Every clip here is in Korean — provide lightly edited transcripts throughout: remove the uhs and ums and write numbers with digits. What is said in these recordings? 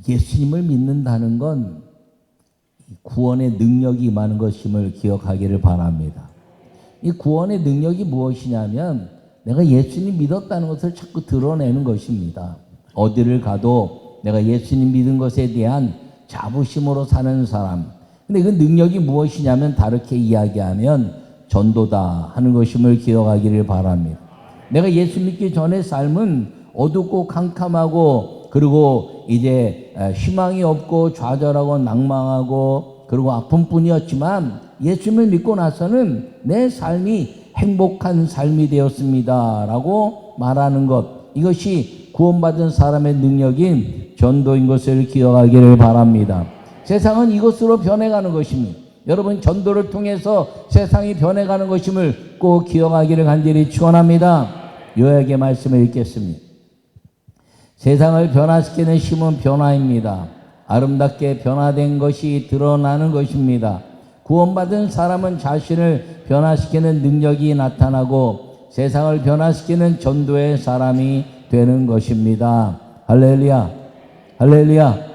예수님을 믿는다는 건 구원의 능력이 임하는 것임을 기억하기를 바랍니다. 이 구원의 능력이 무엇이냐면 내가 예수님 믿었다는 것을 자꾸 드러내는 것입니다. 어디를 가도 내가 예수님 믿은 것에 대한 자부심으로 사는 사람. 근데 그 능력이 무엇이냐면 다르게 이야기하면 전도다 하는 것임을 기억하기를 바랍니다. 내가 예수 믿기 전의 삶은 어둡고 캄캄하고 그리고 이제 희망이 없고 좌절하고 낭망하고 그리고 아픔뿐이었지만 예수님을 믿고 나서는 내 삶이 행복한 삶이 되었습니다 라고 말하는 것, 이것이 구원받은 사람의 능력인 전도인 것을 기억하기를 바랍니다. 세상은 이것으로 변해가는 것입니다. 여러분, 전도를 통해서 세상이 변해가는 것임을 꼭 기억하기를 간절히 축원합니다. 요약의 말씀을 읽겠습니다. 세상을 변화시키는 힘은 변화입니다. 아름답게 변화된 것이 드러나는 것입니다. 구원받은 사람은 자신을 변화시키는 능력이 나타나고 세상을 변화시키는 전도의 사람이 되는 것입니다. 할렐루야, 할렐루야.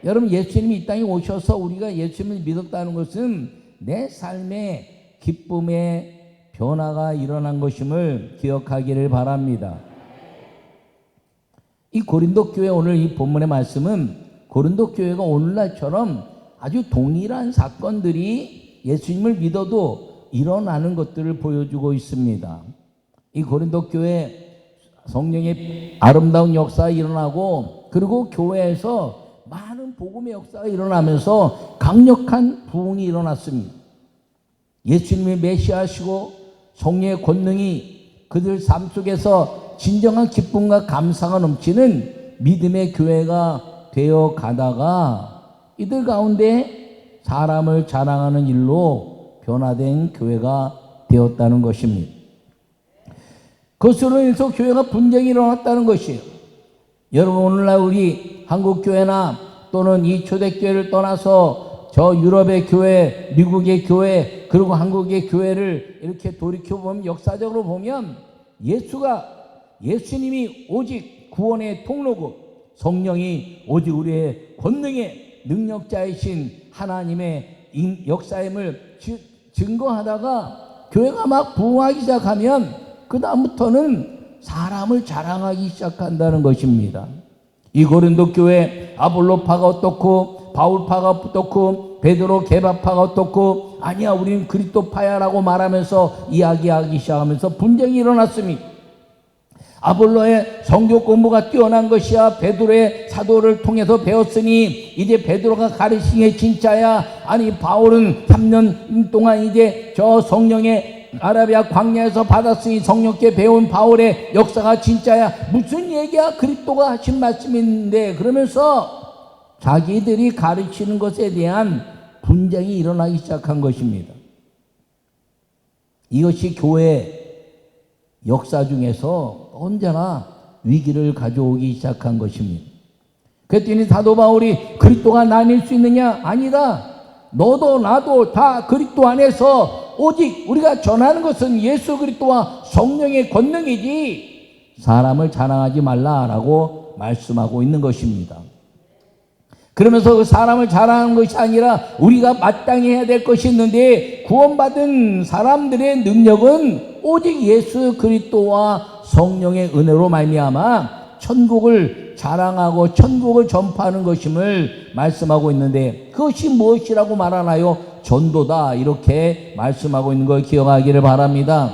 여러분, 예수님이 이 땅에 오셔서 우리가 예수님을 믿었다는 것은 내 삶의 기쁨의 변화가 일어난 것임을 기억하기를 바랍니다. 이 고린도 교회 오늘 이 본문의 말씀은 고린도 교회가 오늘날처럼 아주 동일한 사건들이 예수님을 믿어도 일어나는 것들을 보여주고 있습니다. 이 고린도 교회 성령의 아름다운 역사가 일어나고 그리고 교회에서 많은 복음의 역사가 일어나면서 강력한 부흥이 일어났습니다. 예수님이 메시아시고 성령의 권능이 그들 삶 속에서 진정한 기쁨과 감사가 넘치는 믿음의 교회가 되어 가다가 이들 가운데 사람을 자랑하는 일로 변화된 교회가 되었다는 것입니다. 그것으로 인해서 교회가 분쟁이 일어났다는 것이에요. 여러분, 오늘날 우리 한국교회나 또는 이 초대교회를 떠나서 저 유럽의 교회, 미국의 교회, 그리고 한국의 교회를 이렇게 돌이켜보면 역사적으로 보면 예수님이 오직 구원의 통로고 성령이 오직 우리의 권능의 능력자이신 하나님의 역사임을 증거하다가 교회가 막 부흥하기 시작하면 그 다음부터는 사람을 자랑하기 시작한다는 것입니다. 이 고린도 교회 아볼로파가 어떻고 바울파가 어떻고 베드로 게바파가 어떻고 아니야 우리는 그리스도파야라고 말하면서 이야기하기 시작하면서 분쟁이 일어났습니다. 아볼로의 성경 공부가 뛰어난 것이야 베드로의 사도를 통해서 배웠으니 이제 베드로가 가르친 게 진짜야. 아니 바울은 3년 동안 이제 저 성령의 아라비아 광야에서 받았으니 성령께 배운 바울의 역사가 진짜야. 무슨 얘기야? 그리스도가 하신 말씀인데. 그러면서 자기들이 가르치는 것에 대한 분쟁이 일어나기 시작한 것입니다. 이것이 교회 역사 중에서 언제나 위기를 가져오기 시작한 것입니다. 그랬더니 사도 바울이 그리스도가 나뉠 수 있느냐? 아니다. 너도 나도 다 그리스도 안에서 오직 우리가 전하는 것은 예수 그리스도와 성령의 권능이지 사람을 자랑하지 말라라고 말씀하고 있는 것입니다. 그러면서 그 사람을 자랑하는 것이 아니라 우리가 마땅히 해야 될 것이 있는데 구원받은 사람들의 능력은 오직 예수 그리스도와 성령의 은혜로 말미암아 천국을 자랑하고 천국을 전파하는 것임을 말씀하고 있는데 그것이 무엇이라고 말하나요? 전도다 이렇게 말씀하고 있는 걸 기억하기를 바랍니다.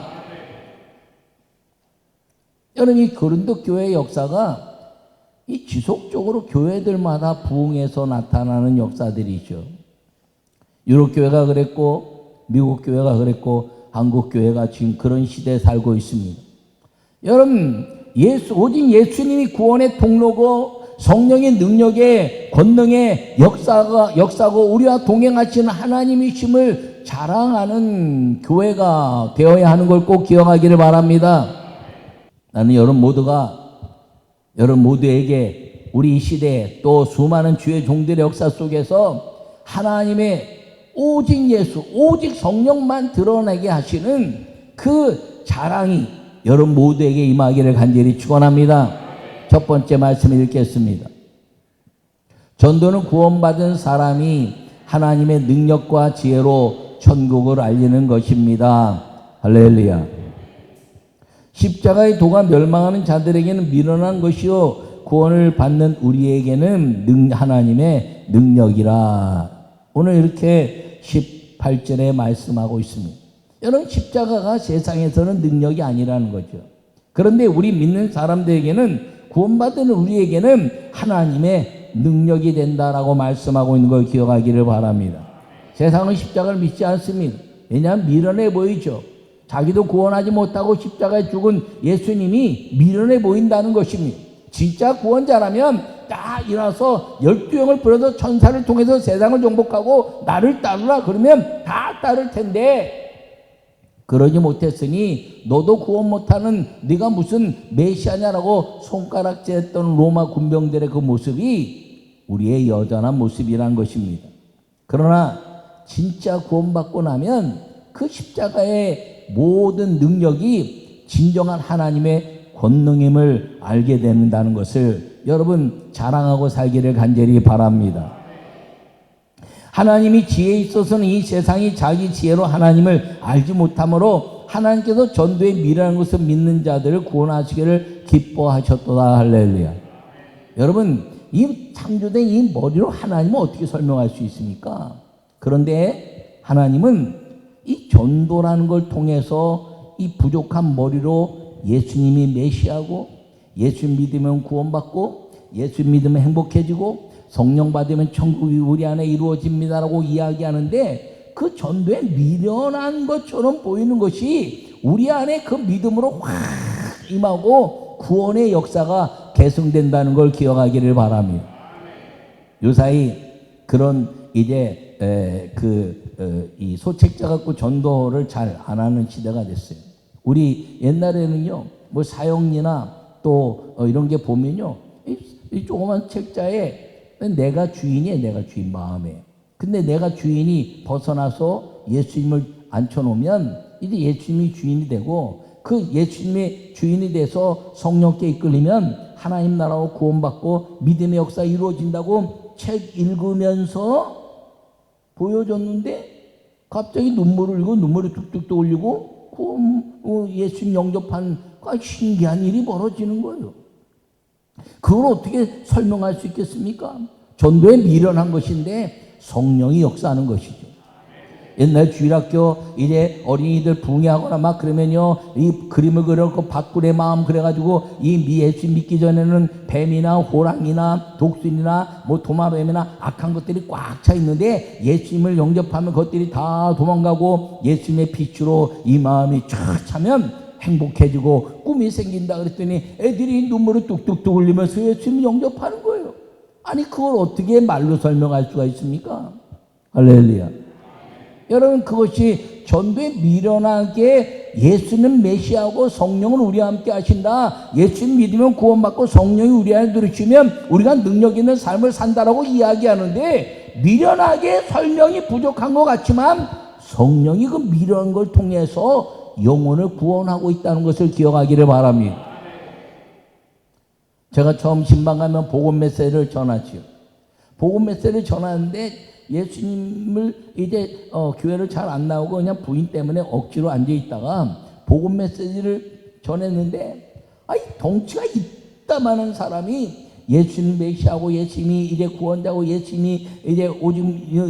여러분, 이 고린도 교회의 역사가 이 지속적으로 교회들마다 부흥해서 나타나는 역사들이죠. 유럽 교회가 그랬고 미국 교회가 그랬고 한국 교회가 지금 그런 시대에 살고 있습니다. 여러분, 오직 예수님이 구원의 통로고 성령의 능력의 권능의 역사고 우리와 동행하시는 하나님이심을 자랑하는 교회가 되어야 하는 걸 꼭 기억하기를 바랍니다. 나는 여러분 모두에게 우리 이 시대에 또 수많은 주의 종들의 역사 속에서 하나님의 오직 예수, 오직 성령만 드러내게 하시는 그 자랑이 여러분 모두에게 임하기를 간절히 축원합니다. 첫 번째 말씀을 읽겠습니다. 전도는 구원받은 사람이 하나님의 능력과 지혜로 천국을 알리는 것입니다. 할렐루야. 십자가의 도가 멸망하는 자들에게는 미련한 것이요 구원을 받는 우리에게는 하나님의 능력이라. 오늘 이렇게 18절에 말씀하고 있습니다. 여러분, 십자가가 세상에서는 능력이 아니라는 거죠. 그런데 우리 믿는 사람들에게는, 구원받은 우리에게는 하나님의 능력이 된다라고 말씀하고 있는 걸 기억하기를 바랍니다. 세상은 십자가를 믿지 않습니다. 왜냐하면 미련해 보이죠. 자기도 구원하지 못하고 십자가에 죽은 예수님이 미련해 보인다는 것입니다. 진짜 구원자라면 딱 일어나서 12영을 불러서 천사를 통해서 세상을 정복하고 나를 따르라 그러면 다 따를 텐데, 그러지 못했으니 너도 구원 못하는 네가 무슨 메시아냐라고 손가락질했던 로마 군병들의 그 모습이 우리의 여전한 모습이란 것입니다. 그러나 진짜 구원받고 나면 그 십자가의 모든 능력이 진정한 하나님의 권능임을 알게 된다는 것을 여러분 자랑하고 살기를 간절히 바랍니다. 하나님이 지혜에 있어서는 이 세상이 자기 지혜로 하나님을 알지 못하므로 하나님께서 전도에 미련한 것을 믿는 자들을 구원하시기를 기뻐하셨도다. 할렐루야. 여러분, 이 창조된 이 머리로 하나님을 어떻게 설명할 수 있습니까? 그런데 하나님은 이 전도라는 걸 통해서 이 부족한 머리로 예수님이 메시아고, 예수 믿으면 구원받고, 예수 믿으면 행복해지고, 성령 받으면 천국이 우리 안에 이루어집니다라고 이야기하는데, 그 전도에 미련한 것처럼 보이는 것이 우리 안에 그 믿음으로 확 임하고 구원의 역사가 계승된다는 걸 기억하기를 바랍니다. 요사이 그런 이제 이 소책자 갖고 전도를 잘 안 하는 시대가 됐어요. 우리 옛날에는요, 뭐 사형리나 또 이런 게 보면요, 이 조그만 책자에 내가 주인이에요. 내가 주인 마음에. 근데 내가 주인이 벗어나서 예수님을 앉혀놓으면 이제 예수님이 주인이 되고, 그 예수님의 주인이 돼서 성령께 이끌리면 하나님 나라로 구원받고 믿음의 역사 이루어진다고 책 읽으면서 보여줬는데, 갑자기 눈물을 흘리고 눈물이 뚝뚝 떠올리고 예수님 영접한 신기한 일이 벌어지는 거예요. 그걸 어떻게 설명할 수 있겠습니까? 전도에 미련한 것인데 성령이 역사하는 것이죠. 옛날 주일학교 이제 어린이들 붕괴하거나 막 그러면요, 이 그림을 그려놓고 박굴의 마음 그래가지고 이 예수 믿기 전에는 뱀이나 호랑이나 독수리나 뭐 도마뱀이나 악한 것들이 꽉 차 있는데 예수님을 영접하면 그것들이 다 도망가고 예수님의 빛으로 이 마음이 쫙 차면 행복해지고 꿈이 생긴다 그랬더니 애들이 눈물을 뚝뚝뚝 흘리면서 예수님 영접하는 거예요. 아니, 그걸 어떻게 말로 설명할 수가 있습니까? 할렐루야. 여러분, 그것이 전도에 미련하게 예수는 메시아고 성령은 우리와 함께 하신다, 예수님 믿으면 구원받고 성령이 우리 안에 들으시면 우리가 능력 있는 삶을 산다라고 이야기하는데, 미련하게 설명이 부족한 것 같지만 성령이 그 미련한 걸 통해서 영혼을 구원하고 있다는 것을 기억하기를 바랍니다. 제가 처음 신방 가면 복음 메시지를 전하지요. 복음 메시지를 전하는데 예수님을 이제 교회를 잘 안 나오고 그냥 부인 때문에 억지로 앉아 있다가 복음 메시지를 전했는데, 덩치가 이따만한 사람이 예수님 메시아고 예수님이 이제 구원자고 예수님이 이제 오직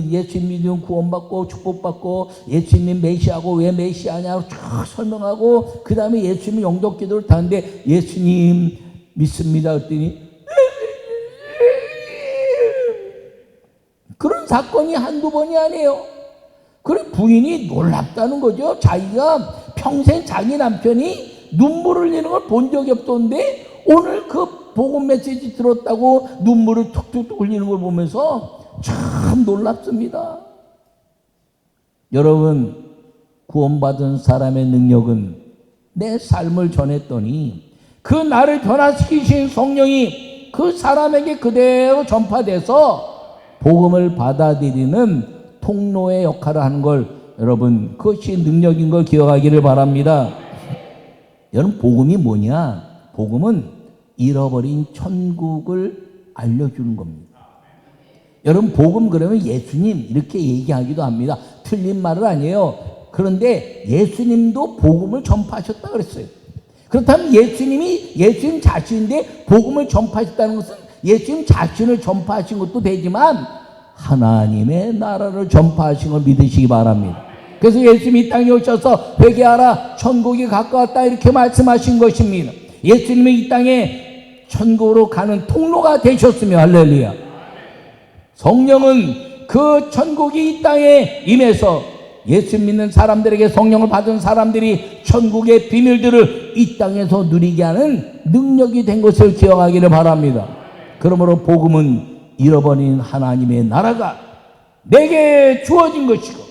예수님 믿으면 구원받고 축복받고 예수님 메시아고 왜 메시아냐고 쫙 설명하고, 그 다음에 예수님 영접 기도를 하는데 예수님 믿습니다 그랬더니 그런 사건이 한두 번이 아니에요. 그래 부인이 놀랍다는 거죠. 자기가 평생 자기 남편이 눈물을 흘리는 걸 본 적이 없던데 오늘 그 복음 메시지 들었다고 눈물을 툭툭 흘리는 걸 보면서 참 놀랍습니다. 여러분, 구원받은 사람의 능력은 내 삶을 전했더니 그 나를 변화시키신 성령이 그 사람에게 그대로 전파돼서 복음을 받아들이는 통로의 역할을 하는 걸, 여러분, 그것이 능력인 걸 기억하기를 바랍니다. 여러분, 복음이 뭐냐? 복음은 잃어버린 천국을 알려주는 겁니다. 여러분 복음 그러면 예수님 이렇게 얘기하기도 합니다. 틀린 말은 아니에요. 그런데 예수님도 복음을 전파하셨다 그랬어요. 그렇다면 예수님이 예수님 자신인데 복음을 전파하셨다는 것은 예수님 자신을 전파하신 것도 되지만 하나님의 나라를 전파하신 걸 믿으시기 바랍니다. 그래서 예수님이 이 땅에 오셔서 회개하라 천국이 가까웠다 이렇게 말씀하신 것입니다. 예수님이 이 땅에 천국으로 가는 통로가 되셨으며 할렐루야. 성령은 그 천국이 이 땅에 임해서 예수 믿는 사람들에게 성령을 받은 사람들이 천국의 비밀들을 이 땅에서 누리게 하는 능력이 된 것을 기억하기를 바랍니다. 그러므로 복음은 잃어버린 하나님의 나라가 내게 주어진 것이고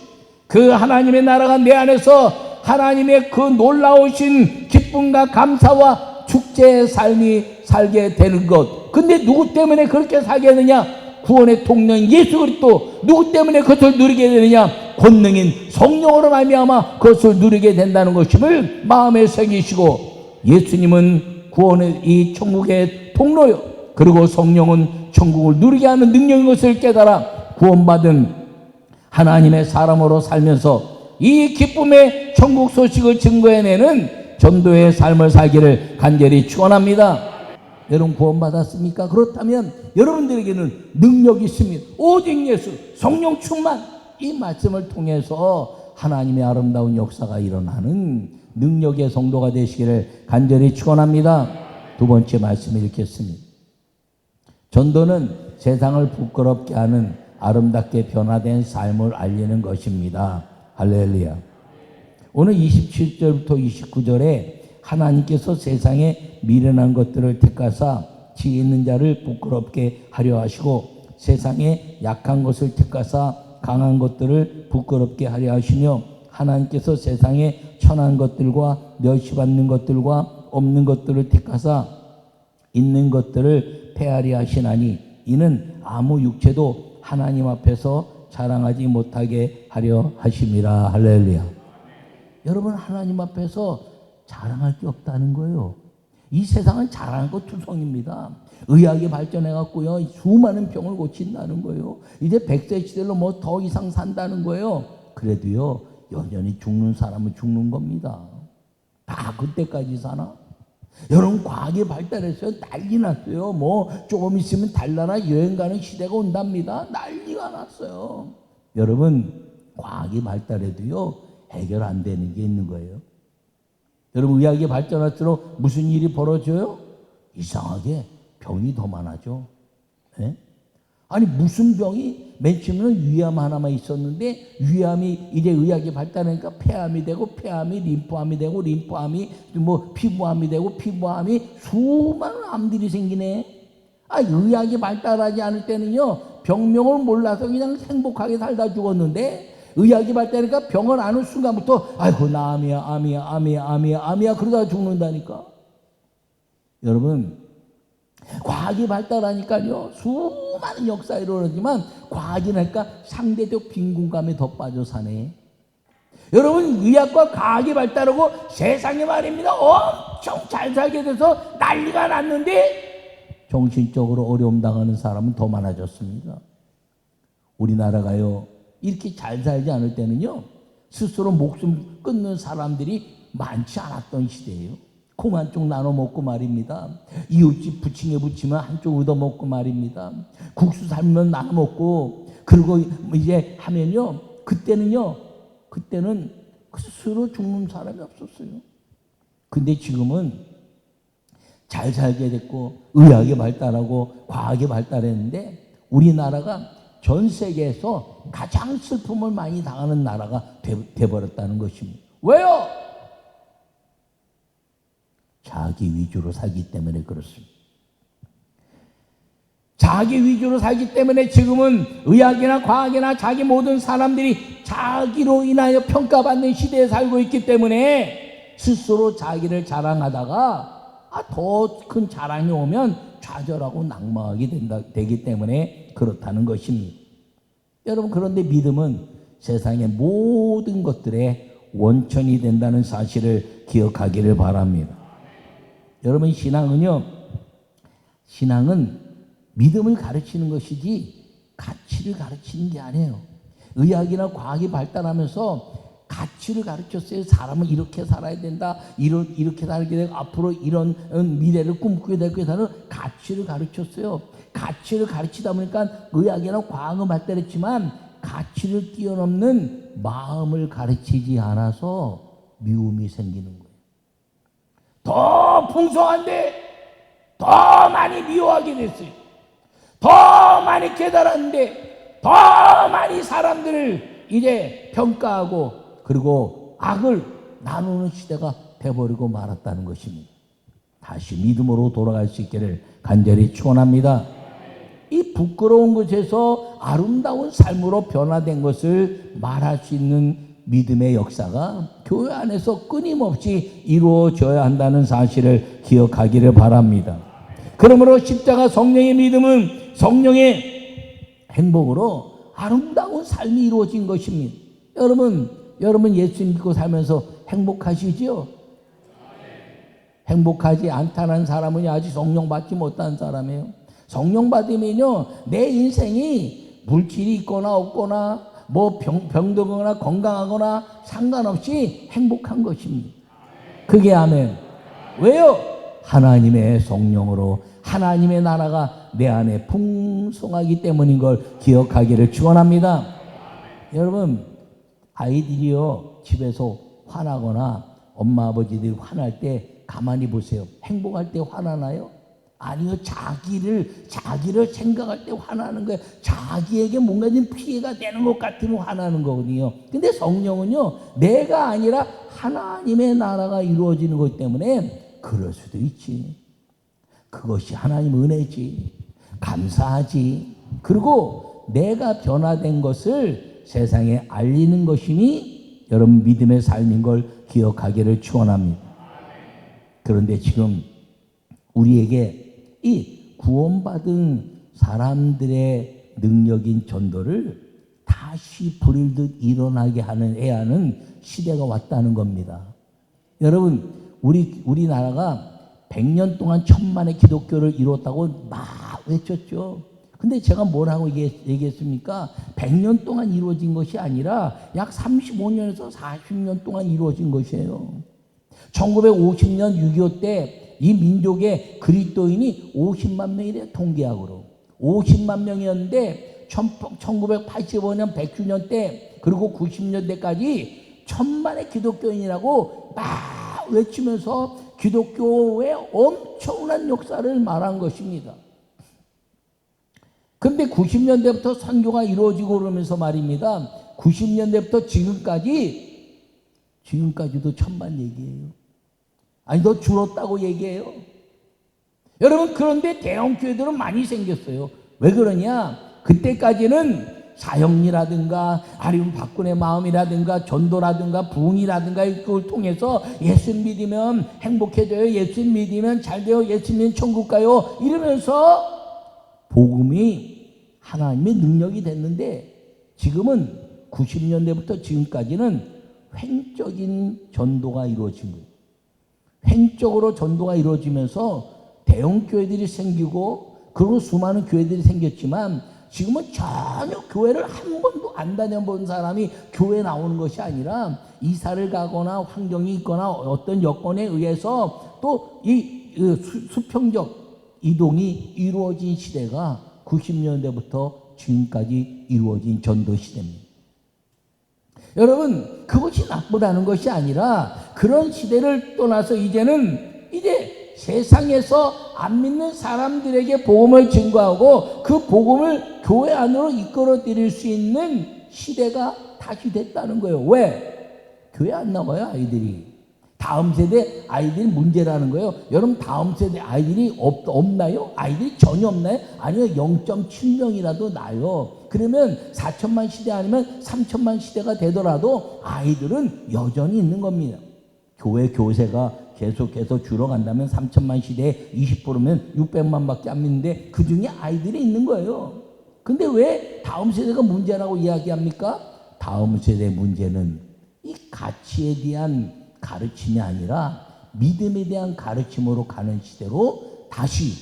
그 하나님의 나라가 내 안에서 하나님의 그 놀라우신 기쁨과 감사와 축제의 삶이 살게 되는 것. 근데 누구 때문에 그렇게 살게 되느냐? 구원의 통로인 예수 그리스도. 누구 때문에 그것을 누리게 되느냐? 권능인 성령으로 말미암아 그것을 누리게 된다는 것임을 마음에 새기시고, 예수님은 구원의 이 천국의 통로요, 그리고 성령은 천국을 누리게 하는 능력인 것을 깨달아 구원받은 하나님의 사람으로 살면서 이 기쁨의 천국 소식을 증거해내는 전도의 삶을 살기를 간절히 축원합니다. 여러분 구원받았습니까? 그렇다면 여러분들에게는 능력이 있습니다. 오직 예수, 성령 충만, 이 말씀을 통해서 하나님의 아름다운 역사가 일어나는 능력의 성도가 되시기를 간절히 축원합니다. 두 번째 말씀을 읽겠습니다. 전도는 세상을 부끄럽게 하는 아름답게 변화된 삶을 알리는 것입니다. 할렐루야. 오늘 27절부터 29절에 하나님께서 세상에 미련한 것들을 택하사 지혜 있는 자를 부끄럽게 하려 하시고 세상에 약한 것을 택하사 강한 것들을 부끄럽게 하려 하시며 하나님께서 세상에 천한 것들과 멸시받는 것들과 없는 것들을 택하사 있는 것들을 폐하려 하시나니 이는 아무 육체도 하나님 앞에서 자랑하지 못하게 하려 하심이라. 할렐루야. 여러분 하나님 앞에서 자랑할 게 없다는 거예요. 이 세상은 자랑할 것 투성입니다. 의학이 발전해갖고요 수많은 병을 고친다는 거예요. 이제 100세 시대로 뭐 더 이상 산다는 거예요. 그래도요 여전히 죽는 사람은 죽는 겁니다. 다 그때까지 사나? 여러분 과학이 발달했어요. 난리 났어요. 뭐 조금 있으면 달나라 여행 가는 시대가 온답니다. 난리가 났어요. 여러분 과학이 발달해도요 해결 안 되는 게 있는 거예요. 여러분 의학이 발전할수록 무슨 일이 벌어져요? 이상하게 병이 더 많아져. 네? 아니 무슨 병이 맨 처음에는 위암 하나만 있었는데 위암이 이제 의학이 발달하니까 폐암이 되고 폐암이 림프암이 되고 림프암이 뭐 피부암이 되고 피부암이 수많은 암들이 생기네. 아 의학이 발달하지 않을 때는요 병명을 몰라서 그냥 행복하게 살다 죽었는데 의학이 발달하니까 병을 아는 순간부터 아이고 나 암이야 그러다 죽는다니까. 여러분 과학이 발달하니까요 수많은 역사가 이루어지만 과학이 나니까 상대적 빈곤감에 더 빠져 사네. 여러분 의학과 과학이 발달하고 세상에 말입니다 엄청 잘 살게 돼서 난리가 났는데 정신적으로 어려움 당하는 사람은 더 많아졌습니다. 우리나라가요 이렇게 잘 살지 않을 때는요 스스로 목숨 끊는 사람들이 많지 않았던 시대예요. 콩 한쪽 나눠 먹고 말입니다. 이웃집 부침개 부치면 한쪽 얻어 먹고 말입니다. 국수 삶으면 나눠 먹고 그리고 이제 하면요 그때는 스스로 죽는 사람이 없었어요. 근데 지금은 잘 살게 됐고 의학이 발달하고 과학이 발달했는데 우리나라가 전 세계에서 가장 슬픔을 많이 당하는 나라가 돼버렸다는 것입니다. 왜요? 자기 위주로 살기 때문에 그렇습니다. 자기 위주로 살기 때문에 지금은 의학이나 과학이나 자기 모든 사람들이 자기로 인하여 평가받는 시대에 살고 있기 때문에 스스로 자기를 자랑하다가 더 큰 자랑이 오면 좌절하고 낙망하게 되기 때문에 그렇다는 것입니다. 여러분 그런데 믿음은 세상의 모든 것들의 원천이 된다는 사실을 기억하기를 바랍니다. 여러분 신앙은 믿음을 가르치는 것이지 가치 가치를 가르치는 게 아니에요. 의학이나 과학이 발달하면서 가치를 가르쳤어요. 사람은 이렇게 살아야 된다. 이렇게 살게 되고 앞으로 이런 미래를 꿈꾸게 될 것이라는 가치를 가르쳤어요. 가치를 가르치다 보니까 의학이나 과학은 발달했지만 가치를 뛰어넘는 마음을 가르치지 않아서 미움이 생기는 거예요. 더 풍성한데 더 많이 미워하게 됐어요. 더 많이 깨달았는데 더 많이 사람들을 이제 평가하고 그리고 악을 나누는 시대가 돼버리고 말았다는 것입니다. 다시 믿음으로 돌아갈 수 있기를 간절히 축원합니다. 이 부끄러운 것에서 아름다운 삶으로 변화된 것을 말할 수 있는 믿음의 역사가 교회 안에서 끊임없이 이루어져야 한다는 사실을 기억하기를 바랍니다. 그러므로 십자가 성령의 믿음은 성령의 행복으로 아름다운 삶이 이루어진 것입니다. 여러분 예수 믿고 살면서 행복하시지요? 행복하지 않다는 사람은 아직 성령 받지 못한 사람이에요. 성령 받으면요, 내 인생이 물질이 있거나 없거나 뭐 병들거나 건강하거나 상관없이 행복한 것입니다. 그게 아멘. 왜요? 하나님의 성령으로 하나님의 나라가 내 안에 풍성하기 때문인 걸 기억하기를 축원합니다. 여러분, 아이들이요 집에서 화나거나 엄마 아버지들이 화날 때 가만히 보세요. 행복할 때 화나나요? 아니요. 자기를 생각할 때 화나는 거예요. 자기에게 뭔가 좀 피해가 되는 것 같으면 화나는 거거든요. 근데 성령은요, 내가 아니라 하나님의 나라가 이루어지는 것 때문에 그럴 수도 있지. 그것이 하나님 은혜지. 감사하지. 그리고 내가 변화된 것을 세상에 알리는 것이니 여러분 믿음의 삶인 걸 기억하기를 축원합니다. 그런데 지금 우리에게 이 구원받은 사람들의 능력인 전도를 다시 불일듯 일어나게 해야 하는 시대가 왔다는 겁니다. 여러분, 우리나라가 100년 동안 천만의 기독교를 이뤘다고 막 외쳤죠. 근데 제가 뭐라고 얘기했습니까? 100년 동안 이루어진 것이 아니라 약 35년에서 40년 동안 이루어진 것이에요. 1950년 6.25 때 이 민족의 그리스도인이 50만 명이래, 통계학으로. 50만 명이었는데 1985년 100주년 때 그리고 90년대까지 천만의 기독교인이라고 막 외치면서 기독교의 엄청난 역사를 말한 것입니다. 근데 90년대부터 선교가 이루어지고 그러면서 말입니다. 90년대부터 지금까지도 천만 얘기예요. 아니, 더 줄었다고 얘기해요. 여러분, 그런데 대형 교회들은 많이 생겼어요. 왜 그러냐? 그때까지는 사형리라든가 아니면 박근혜 마음이라든가 전도라든가 부흥이라든가 이걸 통해서 예수 믿으면 행복해져요. 예수 믿으면 잘 돼요. 예수 믿으면 천국 가요. 이러면서 복음이 하나님의 능력이 됐는데 지금은 90년대부터 지금까지는 횡적인 전도가 이루어진 거예요. 횡적으로 전도가 이루어지면서 대형 교회들이 생기고 그리고 수많은 교회들이 생겼지만 지금은 전혀 교회를 한 번도 안 다녀본 사람이 교회에 나오는 것이 아니라 이사를 가거나 환경이 있거나 어떤 여건에 의해서 또 이 수평적 이동이 이루어진 시대가 90년대부터 지금까지 이루어진 전도 시대입니다. 여러분, 그것이 나쁘다는 것이 아니라 그런 시대를 떠나서 이제 세상에서 안 믿는 사람들에게 복음을 증거하고 그 복음을 교회 안으로 이끌어 드릴 수 있는 시대가 다시 됐다는 거예요. 왜? 교회 안 나와요, 아이들이. 다음 세대 아이들이 문제라는 거예요. 여러분, 다음 세대 아이들이 없나요? 아이들이 전혀 없나요? 아니요, 0.7명이라도 나요. 그러면 4천만 시대 아니면 3천만 시대가 되더라도 아이들은 여전히 있는 겁니다. 교회 교세가 계속해서 줄어간다면 3천만 시대에 20%면 600만밖에 안 믿는데 그 중에 아이들이 있는 거예요. 근데 왜 다음 세대가 문제라고 이야기합니까? 다음 세대의 문제는 이 가치에 대한 가르침이 아니라 믿음에 대한 가르침으로 가는 시대로 다시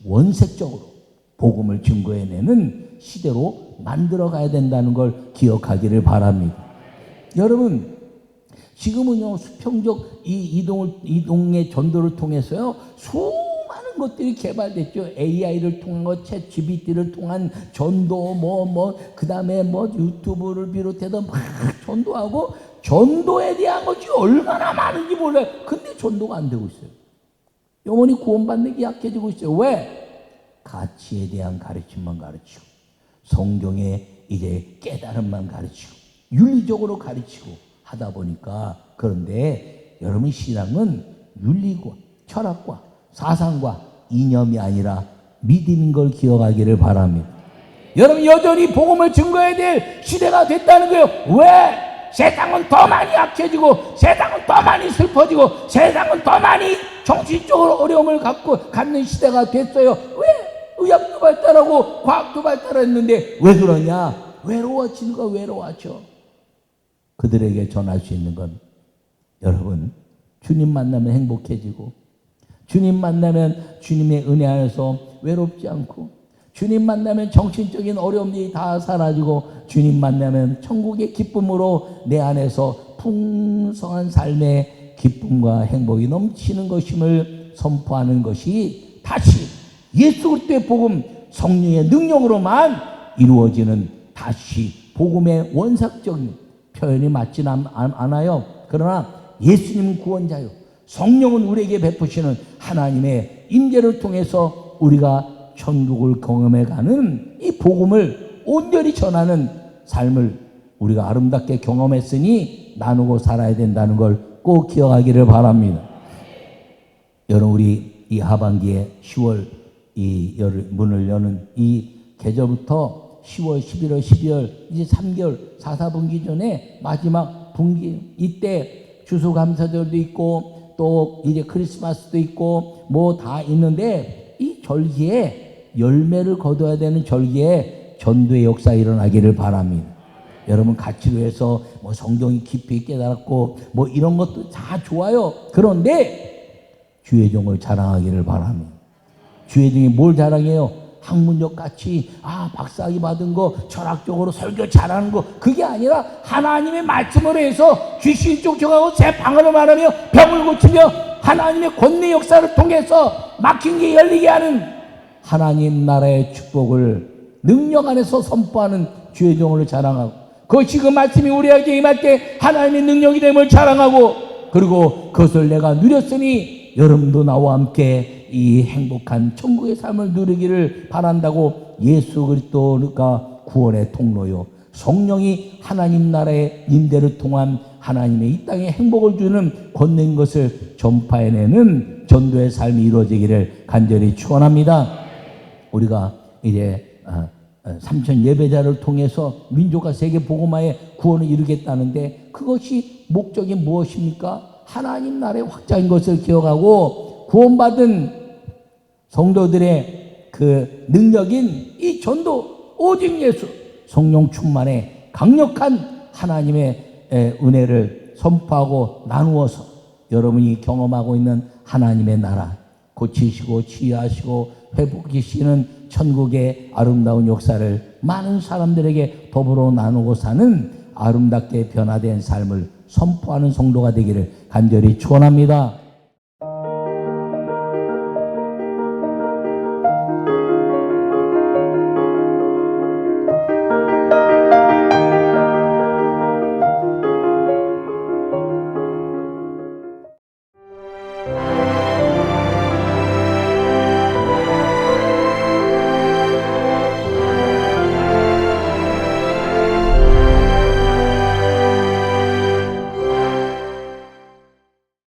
원색적으로 복음을 증거해내는 시대로 만들어 가야 된다는 걸 기억하기를 바랍니다. 여러분, 지금은요, 수평적 이동의 전도를 통해서요, 수많은 것들이 개발됐죠. AI를 통한 것, 챗 GPT를 통한 전도, 그 다음에 유튜브를 비롯해서 막 전도하고, 전도에 대한 것이 얼마나 많은지 몰라요. 근데 전도가 안 되고 있어요. 영혼이 구원받는 게 약해지고 있어요. 왜? 가치에 대한 가르침만 가르치고, 성경의 이제 깨달음만 가르치고, 윤리적으로 가르치고 하다 보니까, 그런데 여러분, 신앙은 윤리과 철학과 사상과 이념이 아니라 믿음인 걸 기억하기를 바랍니다. 여러분, 여전히 복음을 증거해야 될 시대가 됐다는 거예요. 왜? 세상은 더 많이 약해지고, 세상은 더 많이 슬퍼지고, 세상은 더 많이 정신적으로 어려움을 갖는 시대가 됐어요. 왜? 의학도 발달하고 과학도 발달했는데 왜 그러냐? 외로워지는 거 외로워져. 그들에게 전할 수 있는 건, 여러분, 주님 만나면 행복해지고, 주님 만나면 주님의 은혜 안에서 외롭지 않고, 주님 만나면 정신적인 어려움이 다 사라지고, 주님 만나면 천국의 기쁨으로 내 안에서 풍성한 삶의 기쁨과 행복이 넘치는 것임을 선포하는 것이 다시 예수 그리스도의 복음, 성령의 능력으로만 이루어지는, 다시 복음의 원삭적인 표현이 맞지는 않아요. 그러나 예수님은 구원자요, 성령은 우리에게 베푸시는 하나님의 임재를 통해서 우리가 천국을 경험해가는 이 복음을 온전히 전하는 삶을 우리가 아름답게 경험했으니 나누고 살아야 된다는 걸 꼭 기억하기를 바랍니다. 여러분, 우리 이 하반기에 10월 이 문을 여는 이 계절부터 10월, 11월, 12월, 이제 3개월, 4, 4분기 전에 마지막 분기, 이때 추수감사절도 있고 또 이제 크리스마스도 있고 뭐 다 있는데, 이 절기에 열매를 거둬야 되는 절기에 전도의 역사 일어나기를 바랍니다. 여러분, 가치로 해서 뭐 성경이 깊이 깨달았고 뭐 이런 것도 다 좋아요. 그런데 주의 종을 자랑하기를 바랍니다. 주의 종이 뭘 자랑해요? 학문적 가치, 박사학위 받은 거, 철학적으로 설교 잘하는 거, 그게 아니라 하나님의 말씀으로 해서 귀신 쫓겨가고 새 방언을 말하며 병을 고치며 하나님의 권능 역사를 통해서 막힌 게 열리게 하는 하나님 나라의 축복을 능력 안에서 선포하는 주의 종을 자랑하고, 그것이 그 말씀이 우리에게 임할 때 하나님의 능력이 됨을 자랑하고, 그리고 그것을 내가 누렸으니 여러분도 나와 함께 이 행복한 천국의 삶을 누리기를 바란다고, 예수 그리스도가 구원의 통로요, 성령이 하나님 나라의 임대를 통한 하나님의 이 땅에 행복을 주는 권능인 것을 전파해내는 전도의 삶이 이루어지기를 간절히 축원합니다. 우리가 이제 3천 예배자를 통해서 민족과 세계 복음화의 구원을 이루겠다는데, 그것이 목적이 무엇입니까? 하나님 나라의 확장인 것을 기억하고, 구원받은 성도들의 그 능력인 이 전도, 오직 예수, 성령 충만의 강력한 하나님의 은혜를 선포하고 나누어서 여러분이 경험하고 있는 하나님의 나라, 고치시고 치유하시고 회복하시는 천국의 아름다운 역사를 많은 사람들에게 더불어 나누고 사는 아름답게 변화된 삶을 선포하는 성도가 되기를 간절히 축원합니다.